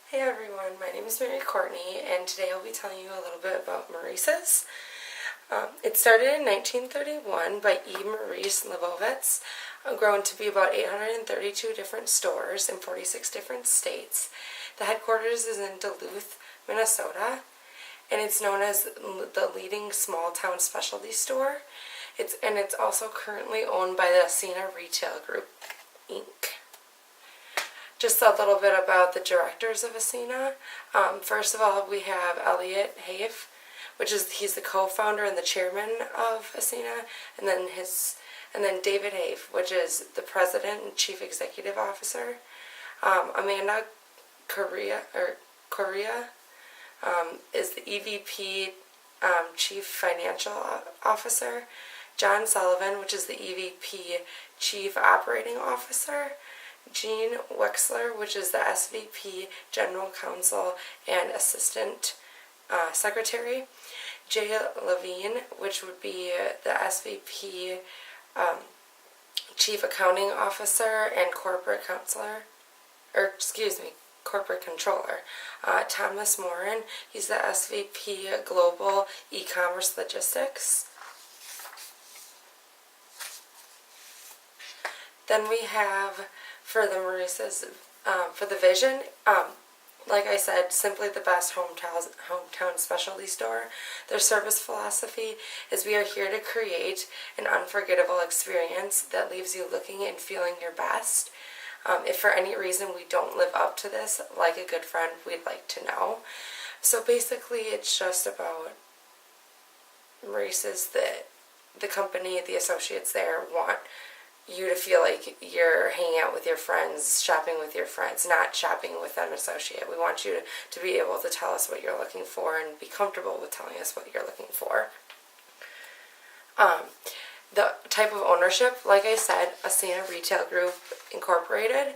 Hey everyone, my name is Mary Courtney, and today I'll be telling you a little bit about Maurices. It started in 1931 by E. Maurice Lebovitz, grown to be about 832 different stores in 46 different states. The headquarters is in Duluth, Minnesota, and it's known as the leading small town specialty store. It's also currently owned by the Ascena Retail Group, Inc. Just a little bit about the directors of Ascena. First of all, we have Elliot Haif, he's the co-founder and the chairman of Ascena, and then David Haif, which is the president and chief executive officer. Amanda Correa is the EVP, chief financial officer. John Sullivan, which is the EVP, chief operating officer. Jean Wexler, which is the SVP, General Counsel, and Assistant Secretary. Jay Levine, which would be the SVP, Chief Accounting Officer and Corporate Controller. Thomas Morin, he's the SVP, Global E-commerce Logistics. Then we have, for the Maurices, for the vision, like I said, simply the best hometown specialty store. Their service philosophy is we are here to create an unforgettable experience that leaves you looking and feeling your best. If for any reason we don't live up to this, like a good friend, we'd like to know. So basically it's just about Maurices, the company, the associates there want you to feel like you're hanging out with your friends, shopping with your friends, not shopping with an associate. We want you to be able to tell us what you're looking for and be comfortable with telling us what you're looking for. The type of ownership, like I said, Ascena Retail Group Incorporated.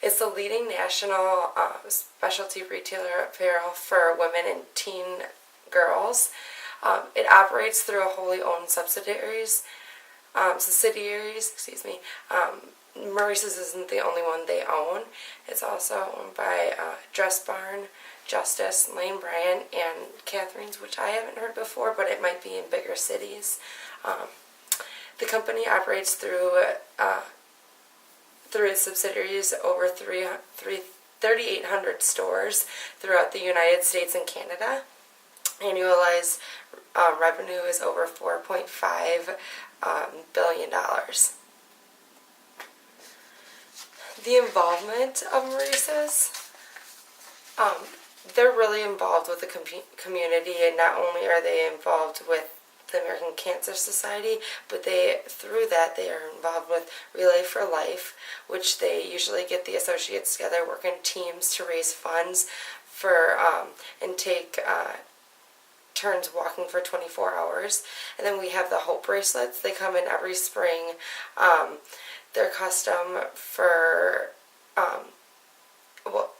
It's the leading national specialty retailer apparel for women and teen girls. It operates through a wholly owned subsidiaries. Maurices isn't the only one they own. It's also owned by Dress Barn, Justice, Lane Bryant, and Catherine's, which I haven't heard before, but it might be in bigger cities. The company operates through its subsidiaries over 3,800 stores throughout the United States and Canada. Annualized revenue is over $4.5 billion. The involvement of Maurices, they're really involved with the community, and not only are they involved with the American Cancer Society, but through that they are involved with Relay for Life, which they usually get the associates together, work in teams to raise funds for and take turns walking for 24 hours. And then we have the Hope bracelets. They come in every spring. They're custom for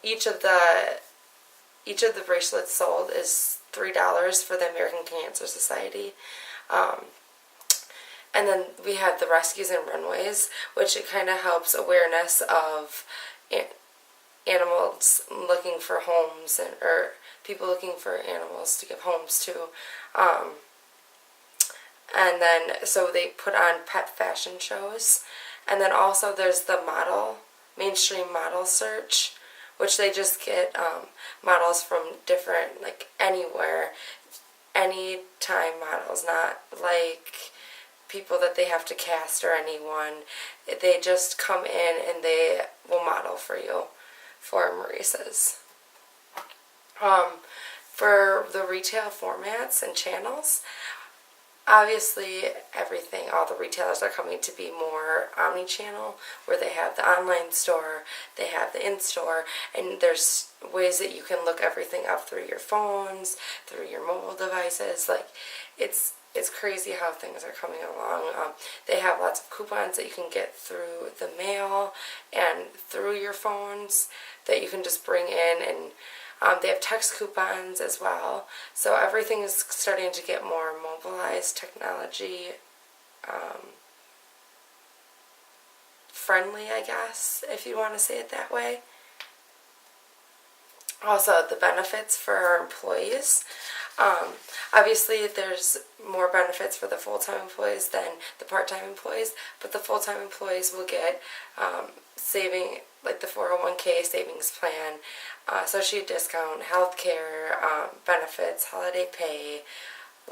each of the bracelets sold is $3 for the American Cancer Society. And then we have the Rescues and Runways, which it kind of helps awareness of animals looking for homes, or people looking for animals to give homes to. And then, so they put on pet fashion shows. And then also there's the mainstream model search, which they just get models from different, like anywhere, anytime models, not like people that they have to cast or anyone. They just come in and they will model for you for Maurices. For the retail formats and channels, obviously all the retailers are coming to be more omni-channel, where they have the online store, they have the in-store, and there's ways that you can look everything up through your phones, through your mobile devices. Like, it's crazy how things are coming along. They have lots of coupons that you can get through the mail and through your phones that you can just bring in, and they have text coupons as well. So everything is starting to get more mobilized, technology friendly, I guess, if you want to say it that way. Also, the benefits for our employees. Obviously, there's more benefits for the full-time employees than the part-time employees, but the full-time employees will get saving, like the 401k savings plan, associate discount, health care, benefits, holiday pay,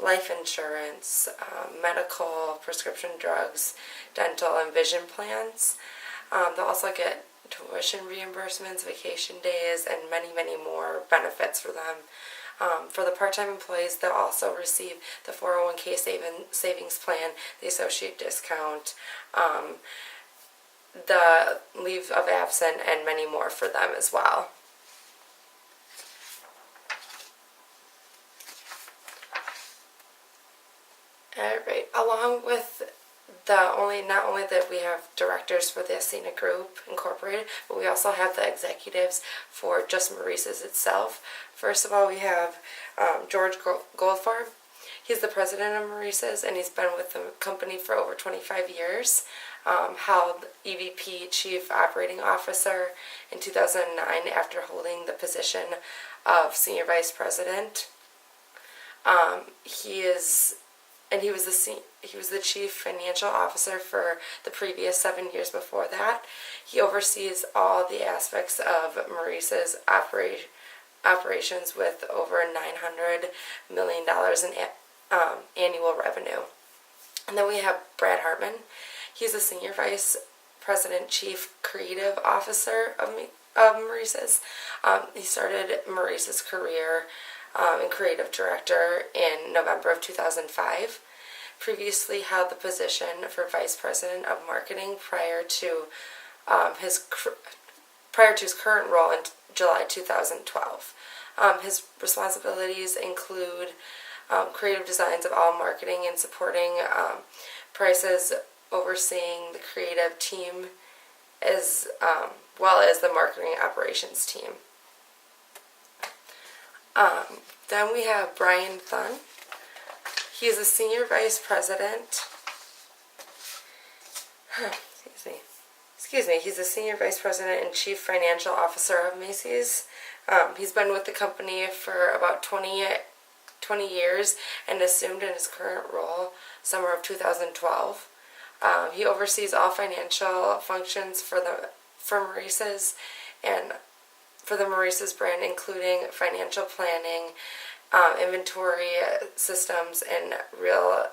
life insurance, medical, prescription drugs, dental, and vision plans. They'll also get tuition reimbursements, vacation days, and many, many more benefits for them. For the part-time employees, they'll also receive the 401k savings plan, the associate discount, the leave of absence, and many more for them as well. Alright, along with not only that we have directors for the Ascena Group Incorporated, but we also have the executives for just Maurices itself. First of all, we have George Goldfarb. He's the president of Maurices, and he's been with the company for over 25 years. Held EVP, Chief Operating Officer, in 2009 after holding the position of Senior Vice President. He was the Chief Financial Officer for the previous 7 years before that. He oversees all the aspects of Maurice's operations with over $900 million in annual revenue. And then we have Brad Hartman. He's a Senior Vice President, Chief Creative Officer of Maurice's. He started Maurice's career in Creative Director in November of 2005. Previously held the position for Vice President of Marketing prior to his current role in July 2012. His responsibilities include creative designs of all marketing and supporting prices, overseeing the creative team as well as the marketing operations team. Then we have Brian Thun. He is a Senior Vice President. He's a Senior Vice President and Chief Financial Officer of Macy's. He's been with the company for about 20 years and assumed in his current role summer of 2012. He oversees all financial functions for Maurice's and for the Maurice's brand, including financial planning, inventory systems, and real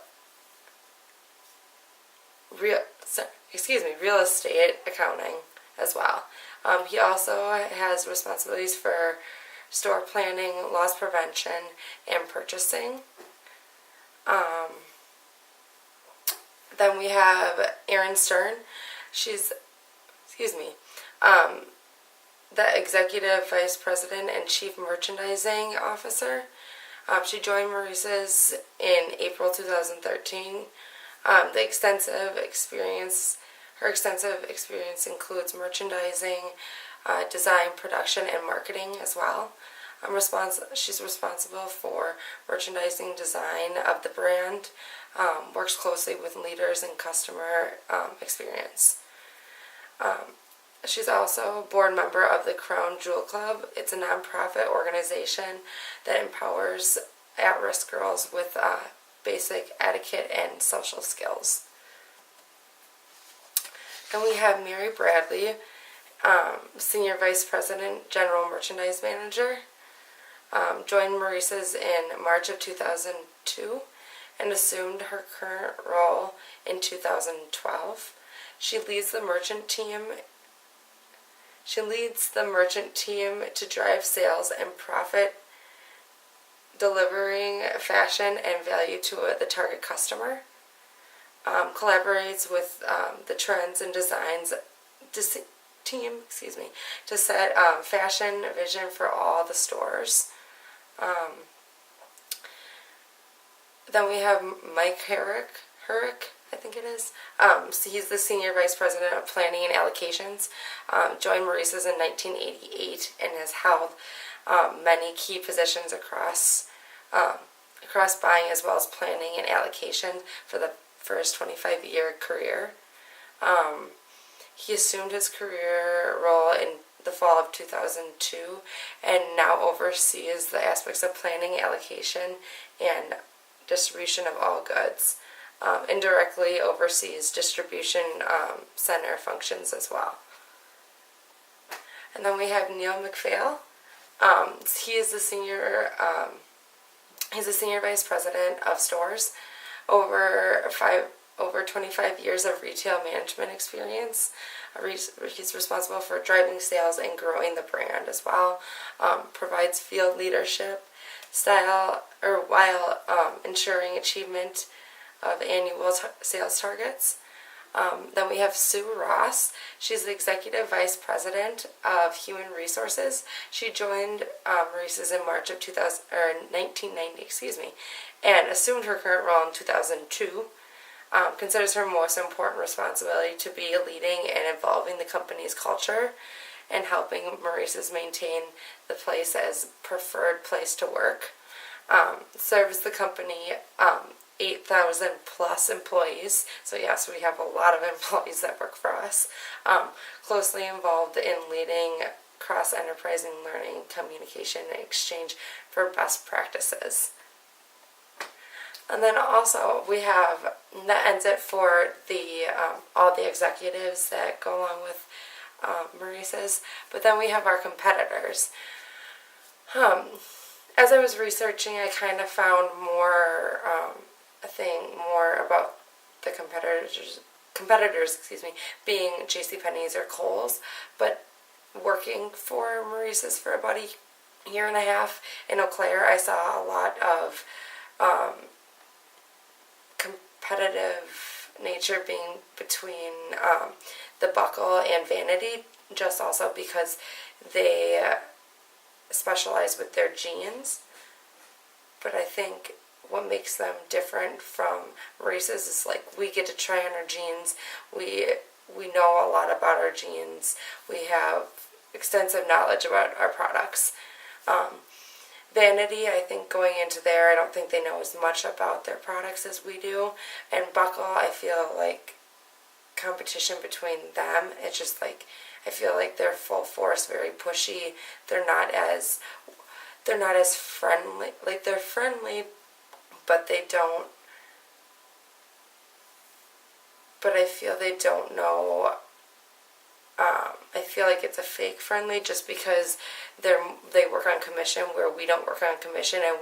estate accounting as well. He also has responsibilities for store planning, loss prevention, and purchasing. Then we have Erin Stern. She's, the Executive Vice President and Chief Merchandising Officer. She joined Maurice's in April 2013. Her extensive experience includes merchandising, design, production, and marketing as well. She's responsible for merchandising design of the brand, works closely with leaders in customer experience. She's also a board member of the Crown Jewel Club. It's a nonprofit organization that empowers at-risk girls with basic etiquette and social skills. And we have Mary Bradley, Senior Vice President, General Merchandise Manager. Joined Maurice's in March of 2002 and assumed her current role in 2012. She leads the merchant team to drive sales and profit, delivering fashion and value to the target customer. Collaborates with the trends and designs team to set fashion vision for all the stores. Then we have Mike Herrick, I think it is. So he's the Senior Vice President of Planning and Allocations. Joined Maurice's in 1988 and has held many key positions across buying as well as planning and allocation for his 25-year career. He assumed his career role in the fall of 2002, and now oversees the aspects of planning, allocation, and distribution of all goods. Indirectly oversees distribution center functions as well. And then we have Neil McPhail. He is the senior. He's a senior vice president of stores. Over 25 years of retail management experience. He's responsible for driving sales and growing the brand as well. Provides field leadership style while ensuring achievement of annual sales targets. Then we have Sue Ross. She's the Executive Vice President of Human Resources. She joined Maurices in March of 1990, and assumed her current role in 2002. Considers her most important responsibility to be leading and evolving the company's culture and helping Maurices maintain the place as preferred place to work. Serves the company 8,000 plus employees. So yes, we have a lot of employees that work for us. Closely involved in leading cross-enterprising learning, communication, and exchange for best practices. And then also we have, that ends it for the all the executives that go along with Maurices. But then we have our competitors. As I was researching, I kind of found more about the competitors, being JCPenney's or Kohl's. But working for Maurices for about a year and a half in Eau Claire, I saw a lot of competitive nature being between the Buckle and Vanity, just also because they specialize with their jeans. But I think what makes them different from Maurices is we get to try on our jeans. We know a lot about our jeans. We have extensive knowledge about our products. Vanity, I think going into there, I don't think they know as much about their products as we do. And Buckle, I feel like competition between them, it's just I feel like they're full force, very pushy. They're not as friendly. They're friendly, but they don't. But I feel they don't know. I feel like it's a fake friendly just because they work on commission where we don't work on commission, and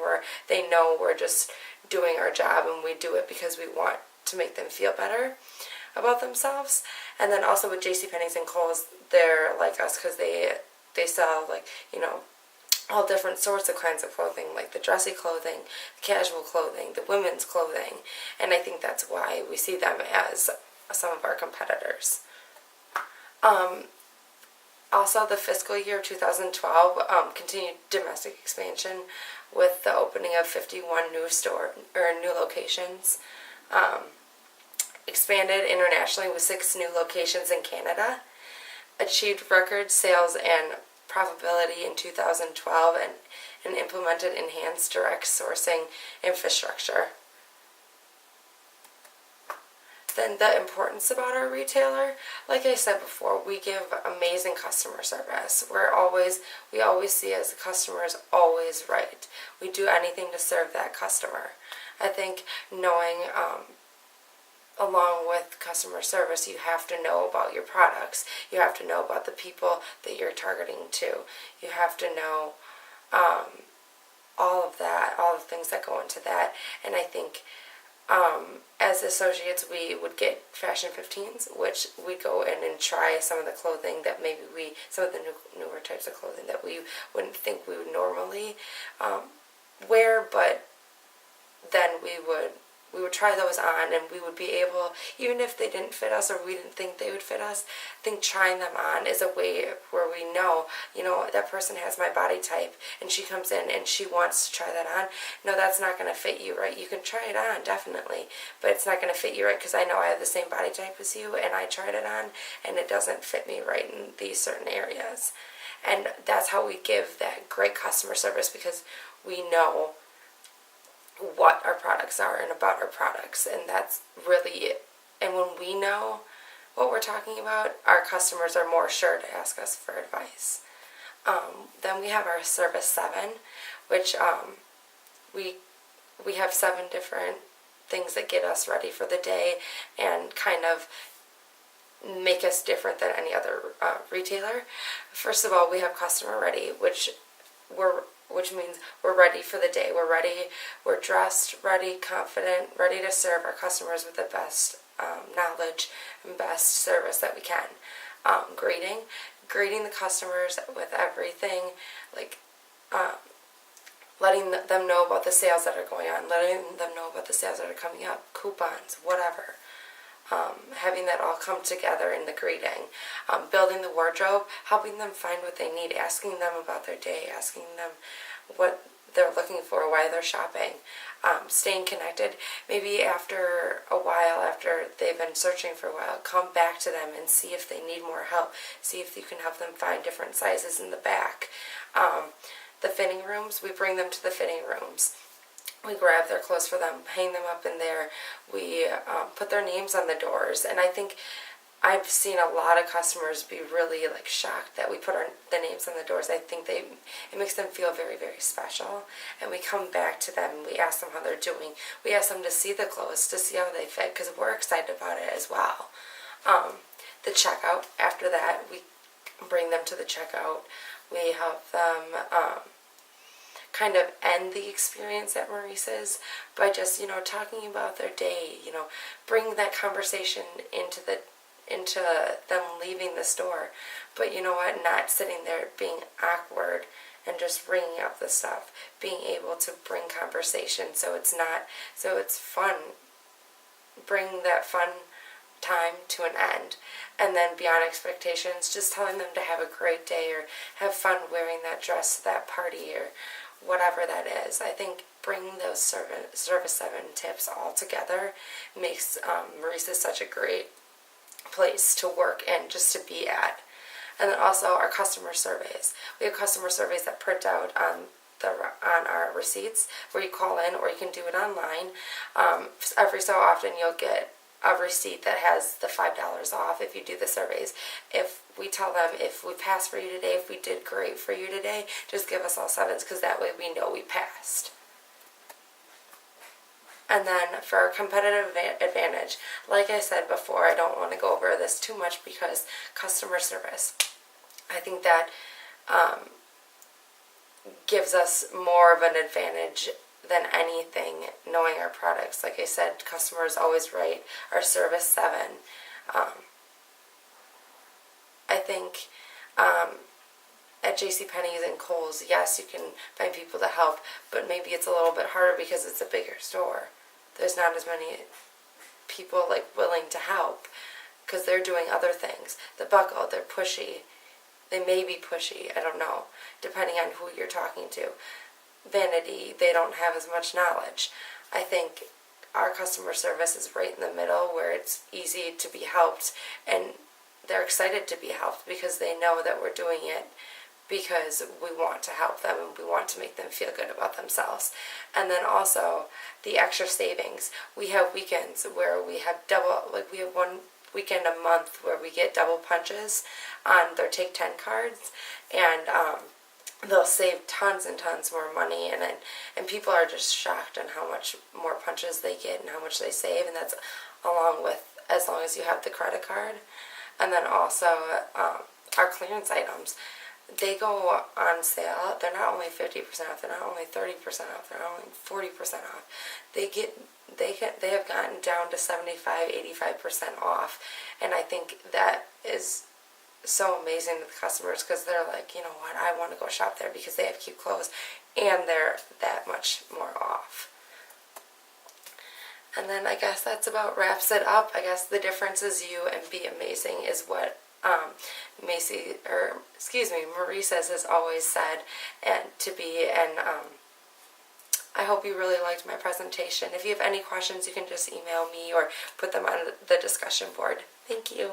they know we're just doing our job and we do it because we want to make them feel better about themselves. And then also with JCPenney's and Kohl's, they're like us because they sell all different sorts of kinds of clothing, like the dressy clothing, the casual clothing, the women's clothing, and I think that's why we see them as some of our competitors. Also, the fiscal year 2012 continued domestic expansion with the opening of 51 new locations. Expanded internationally with 6 new locations in Canada. Achieved record sales and profitability in 2012 and implemented enhanced direct sourcing infrastructure. Then the importance about our retailer, like I said before, we give amazing customer service. We always see as the customer is always right. We do anything to serve that customer. I think knowing, along with customer service, you have to know about your products. You have to know about the people that you're targeting to. You have to know all of that, all the things that go into that. And I think as associates, we would get Fashion 15s, which we go in and try some of the clothing that some of the newer types of clothing that we wouldn't think we would normally wear, but then we would try those on, and we would be able, even if they didn't fit us or we didn't think they would fit us, I think trying them on is a way where we know, that person has my body type, and she comes in and she wants to try that on. No, that's not going to fit you right. You can try it on, definitely, but it's not going to fit you right because I know I have the same body type as you, and I tried it on, and it doesn't fit me right in these certain areas. And that's how we give that great customer service, because we know what our products are and about our products, and that's really it. And when we know, what we're talking about, our customers are more sure to ask us for advice. Then we have our Service 7, which we have 7 different things that get us ready for the day and kind of make us different than any other retailer. First of all, we have customer ready, which means we're ready for the day. We're ready, we're dressed, ready, confident, ready to serve our customers with the best knowledge and best service that we can. Greeting the customers with everything, like letting them know about the sales that are going on, letting them know about the sales that are coming up, coupons, whatever. Having that all come together in the greeting. Building the wardrobe, helping them find what they need, asking them about their day, asking them what they're looking for, why they're shopping. Staying connected. Maybe after a while, after they've been searching for a while, come back to them and see if they need more help. See if you can help them find different sizes in the back. The fitting rooms, we bring them to the fitting rooms. We grab their clothes for them, hang them up in there. We put their names on the doors, and I think I've seen a lot of customers be really shocked that we put the names on the doors. I think it makes them feel very, very special, and we come back to them and we ask them how they're doing. We ask them to see the clothes, to see how they fit, because we're excited about it as well. The checkout, after that, we bring them to the checkout. We help them kind of end the experience at Maurice's by just, talking about their day, bring that conversation into them leaving the store. But you know what, not sitting there being awkward and just bringing up the stuff, being able to bring conversation so it's fun, bring that fun time to an end. And then beyond expectations, just telling them to have a great day or have fun wearing that dress to that party or whatever that is. I think bringing those Service 7 tips all together makes Maurice's such a great place to work and just to be at. And then also our customer surveys. We have customer surveys that print out on our receipts where you call in, or you can do it online. Every so often you'll get a receipt that has the $5 off if you do the surveys. If we tell them if we passed for you today, if we did great for you today, just give us all 7s, because that way we know we passed. And then for our competitive advantage, like I said before, I don't want to go over this too much because customer service, I think that gives us more of an advantage than anything, knowing our products. Like I said, customer is always right. Our Service 7. I think at JCPenney's and Kohl's, yes, you can find people to help, but maybe it's a little bit harder because it's a bigger store. There's not as many people willing to help because they're doing other things. The Buckle, they're pushy. They may be pushy, I don't know, depending on who you're talking to. Vanity, they don't have as much knowledge. I think our customer service is right in the middle where it's easy to be helped, and they're excited to be helped because they know that we're doing it because we want to help them and we want to make them feel good about themselves. And then also the extra savings. We have weekends where we have we have one weekend a month where we get double punches on their Take 10 cards, and they'll save tons and tons more money, and people are just shocked on how much more punches they get and how much they save, and that's as long as you have the credit card. And then also our clearance items, they go on sale. They're not only 50% off, they're not only 30% off, they're not only 40% off. They have gotten down to 75-85% off, and I think that is so amazing to the customers because they're like, you know what, I want to go shop there because they have cute clothes and they're that much more off. And then I guess that's about wraps it up. I guess the difference is you and be amazing is what Maurices has always said and to be. And I hope you really liked my presentation. If you have any questions, you can just email me or put them on the discussion board. Thank you.